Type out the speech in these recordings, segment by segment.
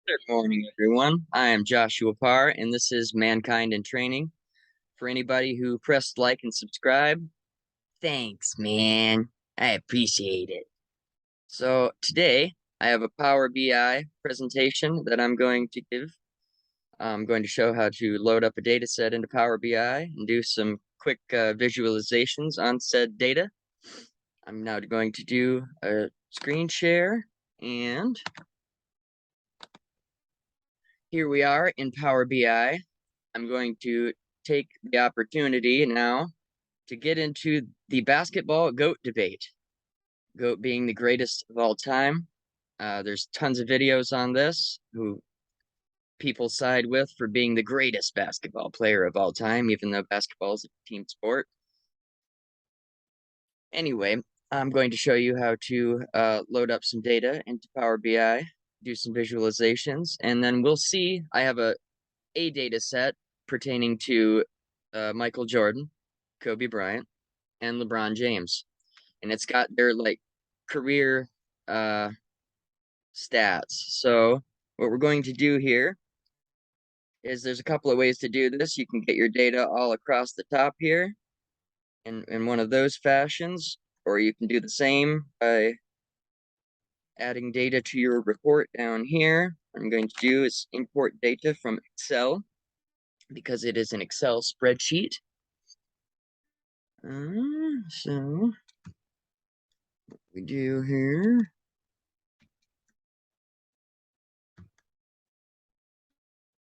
Good morning, everyone. I am Joshua Parr, and this is Mankind in Training. For anybody who pressed like and subscribe, thanks, man. I appreciate it. So today, I have a Power BI presentation that I'm going to give. I'm going to show how to load up a data set into Power BI and do some quick visualizations on said data. I'm now going to do a screen share, and here we are in Power BI. I'm going to take the opportunity now to get into the basketball GOAT debate. GOAT being the greatest of all time. There's tons of videos on this who people side with for being the greatest basketball player of all time, even though basketball is a team sport. Anyway, I'm going to show you how to load up some data into Power BI, do some visualizations, and then we'll see. I have a data set pertaining to Michael Jordan, Kobe Bryant, and LeBron James. And it's got their like career stats. So what we're going to do here is there's a couple of ways to do this. You can get your data all across the top here in one of those fashions, or you can do the same by adding data to your report down here. What I'm going to do is import data from Excel because it is an Excel spreadsheet. So what we do here.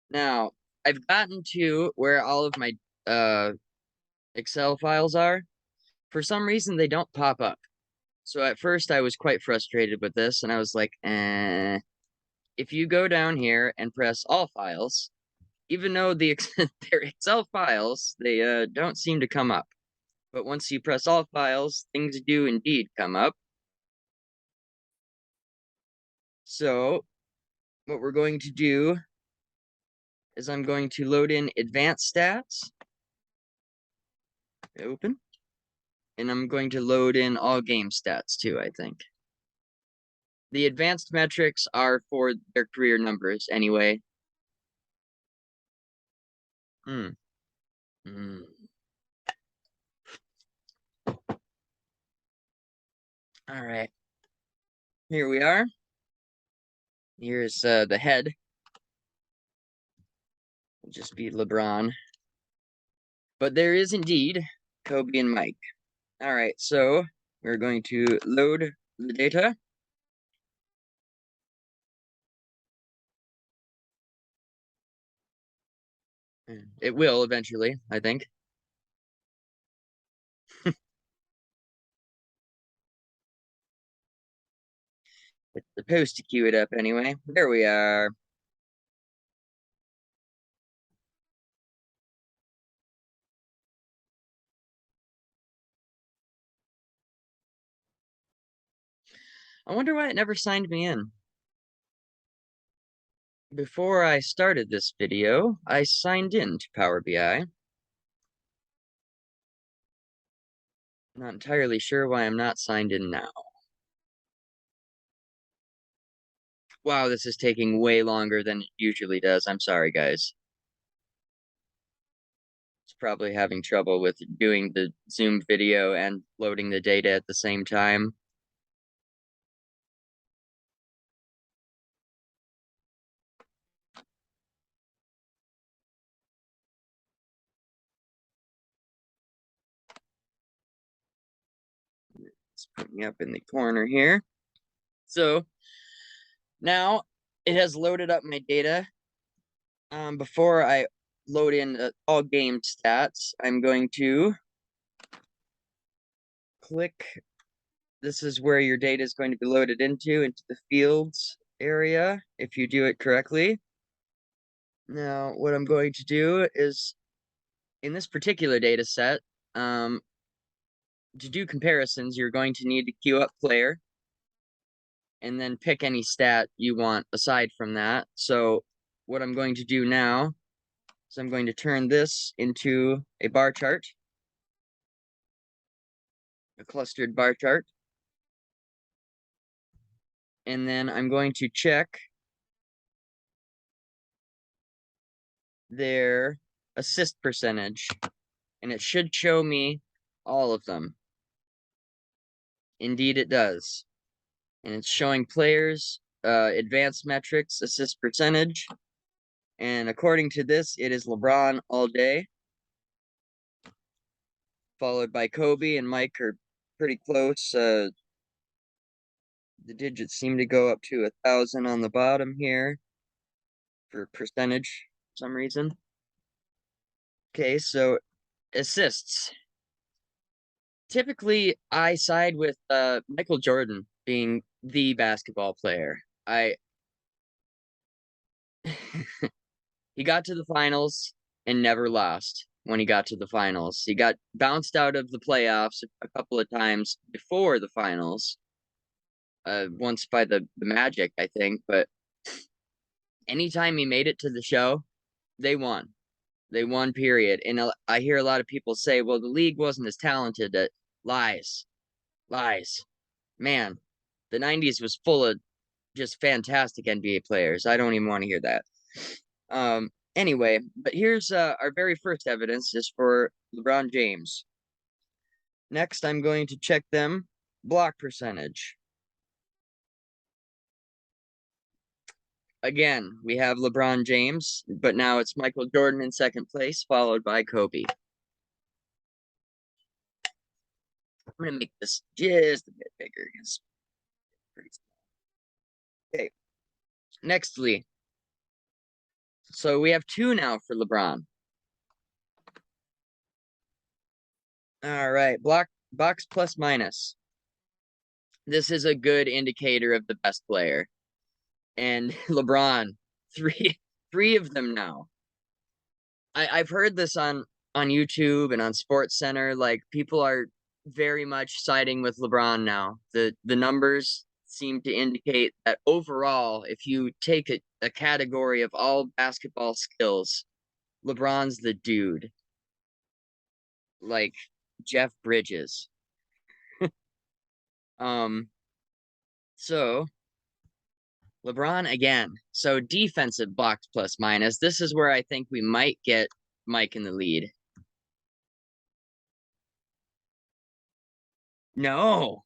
Now, I've gotten to where all of my Excel files are. For some reason, they don't pop up. So at first, I was quite frustrated with this, and I was like, if you go down here and press all files, even though they're Excel files, they don't seem to come up. But once you press all files, things do indeed come up. So what we're going to do is I'm going to load in advanced stats. Open. And I'm going to load in all game stats too, I think. The advanced metrics are for their career numbers anyway. Hmm. Hmm. All right. Here we are. Here's the head. It'll just be LeBron. But there is indeed Kobe and Mike. All right, so we're going to load the data. It will eventually, I think. It's supposed to queue it up anyway. There we are. I wonder why it never signed me in. Before I started this video, I signed in to Power BI. Not entirely sure why I'm not signed in now. Wow, this is taking way longer than it usually does. I'm sorry, guys. It's probably having trouble with doing the Zoom video and loading the data at the same time. Let's put me up in the corner here. So now it has loaded up my data. Before I load in all game stats, I'm going to click. This is where your data is going to be loaded into the fields area, if you do it correctly. Now, what I'm going to do is, in this particular data set, to do comparisons, you're going to need to queue up player and then pick any stat you want aside from that. So what I'm going to do now is I'm going to turn this into a bar chart, a clustered bar chart. And then I'm going to check their assist percentage, and it should show me all of them. Indeed, it does. And it's showing players, advanced metrics, assist percentage. And according to this, it is LeBron all day, followed by Kobe and Mike are pretty close. The digits seem to go up to 1,000 on the bottom here for percentage for some reason. Okay, so assists. Typically, I side with Michael Jordan being the basketball player. He got to the finals and never lost when he got to the finals. He got bounced out of the playoffs a couple of times before the finals, once by the Magic, I think. But anytime he made it to the show, they won. They won, period. And I hear a lot of people say, well, the league wasn't as talented. Lies. Lies. Man, the 90s was full of just fantastic NBA players. I don't even want to hear that. Anyway, but here's our very first evidence is for LeBron James. Next, I'm going to check them block percentage. Again, we have LeBron James, but now it's Michael Jordan in second place, followed by Kobe. I'm going to make this just a bit bigger. It's pretty small. Okay. Nextly, so we have 2 now for LeBron. All right, box plus minus. This is a good indicator of the best player. And LeBron, three of them now. I've heard this on YouTube and on Sports Center. Like people are very much siding with LeBron now. The numbers seem to indicate that overall, if you take a category of all basketball skills, LeBron's the dude. Like Jeff Bridges. So LeBron again. So defensive blocks plus minus. This is where I think we might get Mike in the lead. No,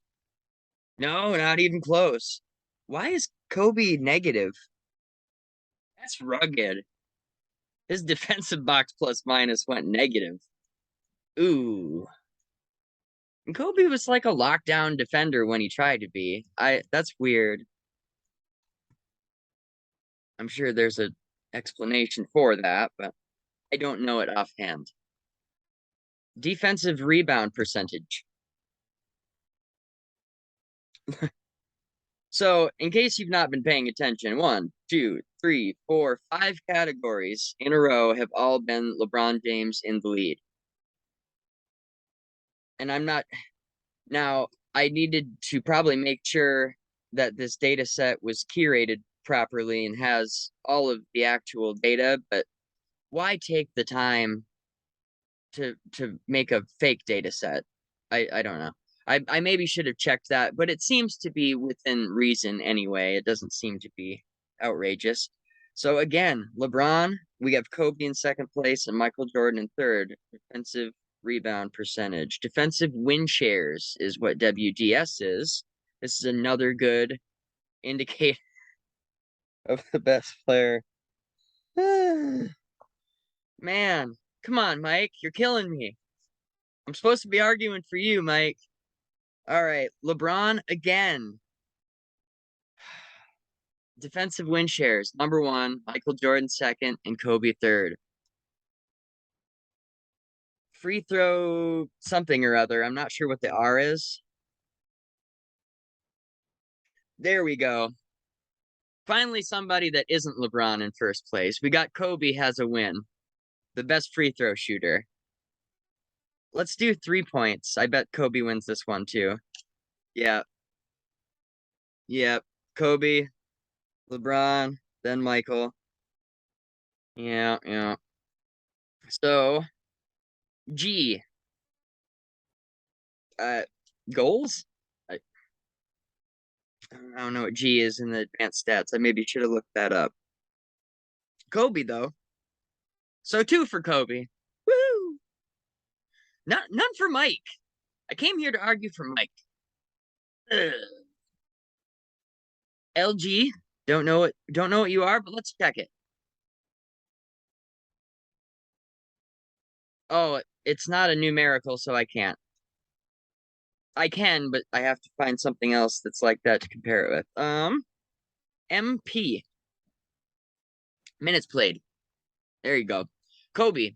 no, not even close. Why is Kobe negative? That's rugged. His defensive box plus minus went negative. Ooh. And Kobe was like a lockdown defender when he tried to be. That's weird. I'm sure there's an explanation for that, but I don't know it offhand. Defensive rebound percentage. So, in case you've not been paying attention, 1, 2, 3, 4, 5 categories in a row have all been LeBron James in the lead. And I'm not now, I needed to probably make sure that this data set was curated properly and has all of the actual data, but why take the time to make a fake data set? I don't know. I maybe should have checked that, but it seems to be within reason anyway. It doesn't seem to be outrageous. So again, LeBron, we have Kobe in second place and Michael Jordan in third. Defensive rebound percentage. Defensive win shares is what WGS is. This is another good indicator of the best player. Man, come on, Mike. You're killing me. I'm supposed to be arguing for you, Mike. All right, LeBron again. Defensive win shares, number 1, Michael Jordan second, and Kobe third. Free throw something or other. I'm not sure what the R is. There we go. Finally, somebody that isn't LeBron in first place. We got Kobe has a win. The best free throw shooter. Let's do 3 points. I bet Kobe wins this one too. Yeah. Yep. Kobe, LeBron, then Michael. Yeah, yeah. So, G. Uh, goals? I don't know what G is in the advanced stats. I maybe should have looked that up. Kobe, though, So 2 for Kobe. Woo! None for Mike. I came here to argue for Mike. Ugh. LG, don't know what you are, but let's check it. Oh, it's not a numerical, so I can't. I can, but I have to find something else that's like that to compare it with. MP. Minutes played. There you go. Kobe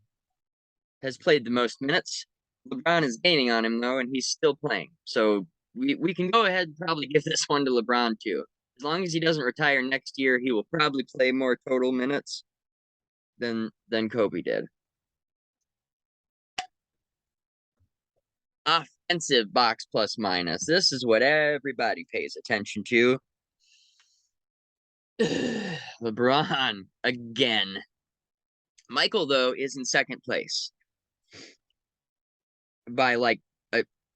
has played the most minutes. LeBron is gaining on him though, and he's still playing. So we can go ahead and probably give this one to LeBron too. As long as he doesn't retire next year, he will probably play more total minutes than Kobe did. Offensive box plus minus. This is what everybody pays attention to. LeBron again. Michael, though, is in second place by like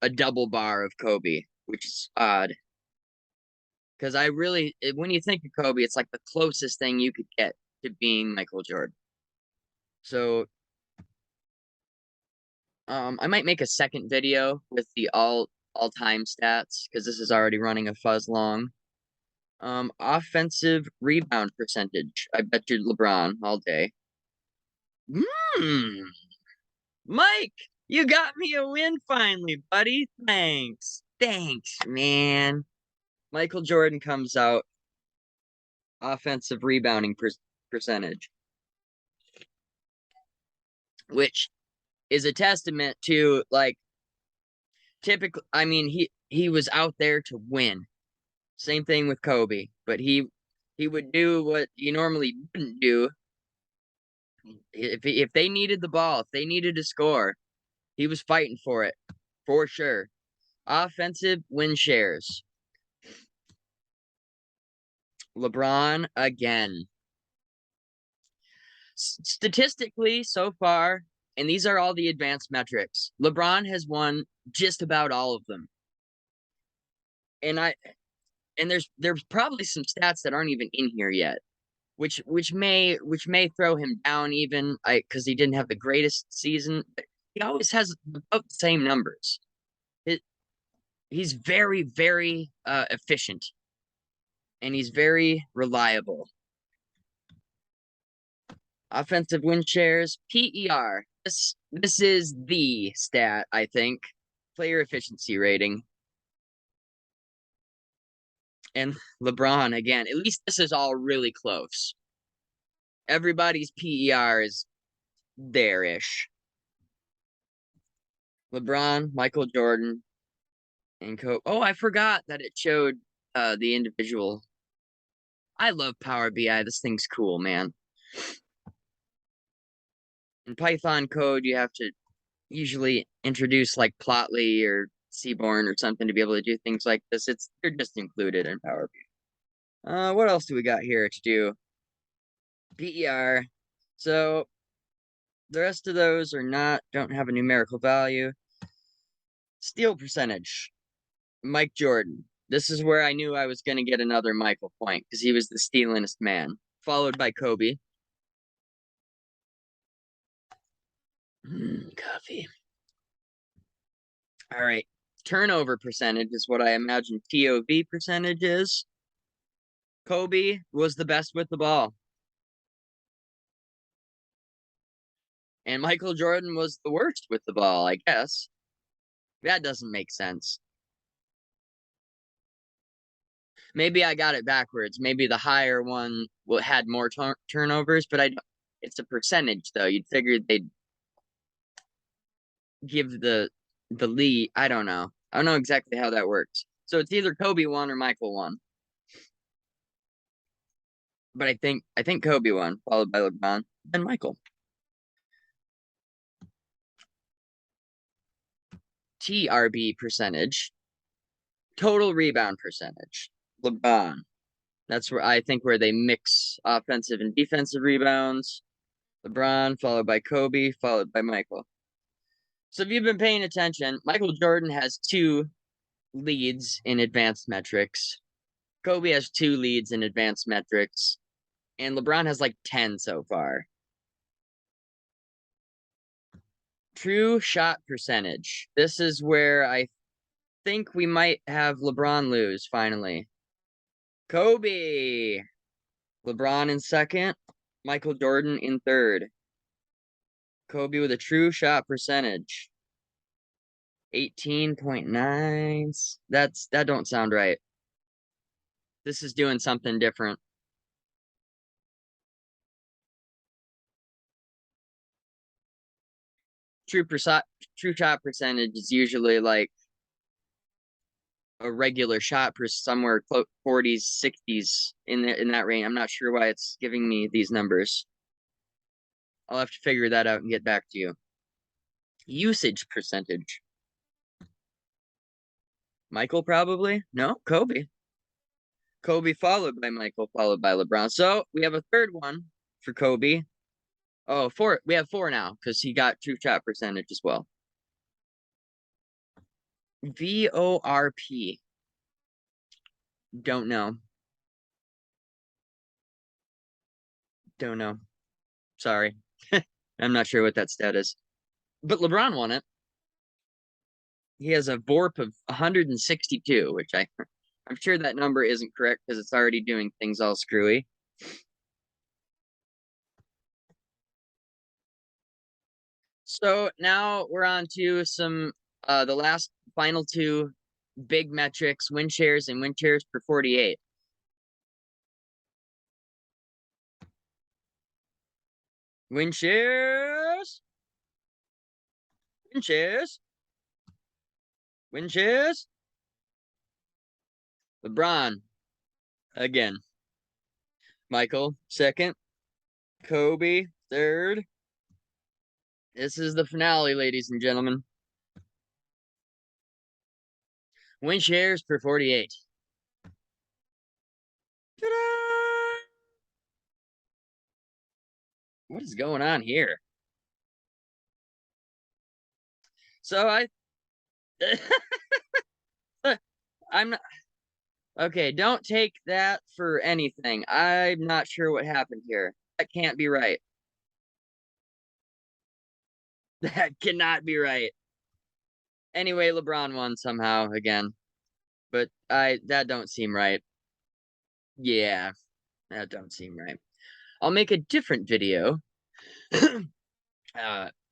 a double bar of Kobe, which is odd. Because when you think of Kobe, it's like the closest thing you could get to being Michael Jordan. So, I might make a second video with the all-time stats because this is already running a fuzz long. Offensive rebound percentage. I bet you LeBron all day. Mike, you got me a win finally, buddy. Thanks. Thanks, man. Michael Jordan comes out offensive rebounding percentage, which is a testament to like typical. I mean, he was out there to win. Same thing with Kobe, but he would do what you normally wouldn't do. If they needed the ball, if they needed to score, he was fighting for it for sure. Offensive win shares. LeBron again. Statistically, so far, and these are all the advanced metrics, LeBron has won just about all of them. And there's probably some stats that aren't even in here yet, which may throw him down even because he didn't have the greatest season. He always has about the same numbers. He's very, very efficient, and he's very reliable. Offensive win shares, PER. This is the stat, I think. Player efficiency rating. And LeBron again. At least this is all really close. Everybody's PER is there-ish. LeBron, Michael Jordan, and Kobe. Oh, I forgot that it showed the individual. I love Power BI. This thing's cool, man. In Python code, you have to usually introduce like Plotly or Seaborn or something to be able to do things like this. They're just included in Power BI. What else do we got here to do? PER. So the rest of those don't have a numerical value. Steal percentage. Mike Jordan. This is where I knew I was going to get another Michael point because he was the stealingest man, followed by Kobe. Coffee. All right. Turnover percentage is what I imagine TOV percentage is. Kobe was the best with the ball. And Michael Jordan was the worst with the ball, I guess. That doesn't make sense. Maybe I got it backwards. Maybe the higher one had more turnovers, but it's a percentage though. You'd figure they'd give the lead. I don't know. I don't know exactly how that works. So it's either Kobe won or Michael won. But I think Kobe won, followed by LeBron, then Michael. TRB percentage. Total rebound percentage. LeBron. That's where they mix offensive and defensive rebounds. LeBron, followed by Kobe, followed by Michael. So if you've been paying attention, Michael Jordan has 2 leads in advanced metrics. Kobe has 2 leads in advanced metrics. And LeBron has like 10 so far. True shot percentage. This is where I think we might have LeBron lose finally. Kobe. LeBron in second. Michael Jordan in third. Kobe with a true shot percentage. 18.9. That don't sound right. This is doing something different. True shot percentage is usually like a regular shot per somewhere close 40s, 60s in that range. I'm not sure why it's giving me these numbers. I'll have to figure that out and get back to you. Usage percentage. Michael probably? No, Kobe. Kobe followed by Michael, followed by LeBron. So we have a third one for Kobe. Oh, four. We have four now because he got true shot percentage as well. VORP. Don't know. Don't know. Sorry. I'm not sure what that stat is. But LeBron won it. He has a VORP of 162, which I'm sure that number isn't correct because it's already doing things all screwy. So now we're on to some the last final two big metrics, win shares and win shares per 48. Win shares. Win shares. Win shares. LeBron again. Michael second. Kobe third. This is the finale, ladies and gentlemen. Win shares per 48. Ta-da! What is going on here? So I'm not okay. Don't take that for anything. I'm not sure what happened here. That can't be right. That cannot be right. Anyway, LeBron won somehow again, but that don't seem right. Yeah, that don't seem right. I'll make a different video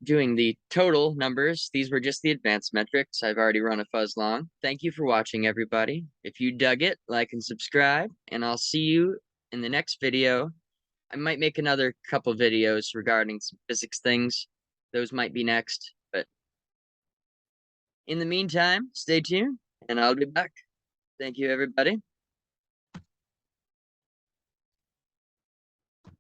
doing the total numbers. These were just the advanced metrics. I've already run a fuzz long. Thank you for watching, everybody. If you dug it, like and subscribe, and I'll see you in the next video. I might make another couple videos regarding some physics things. Those might be next, but in the meantime, stay tuned, and I'll be back. Thank you, everybody.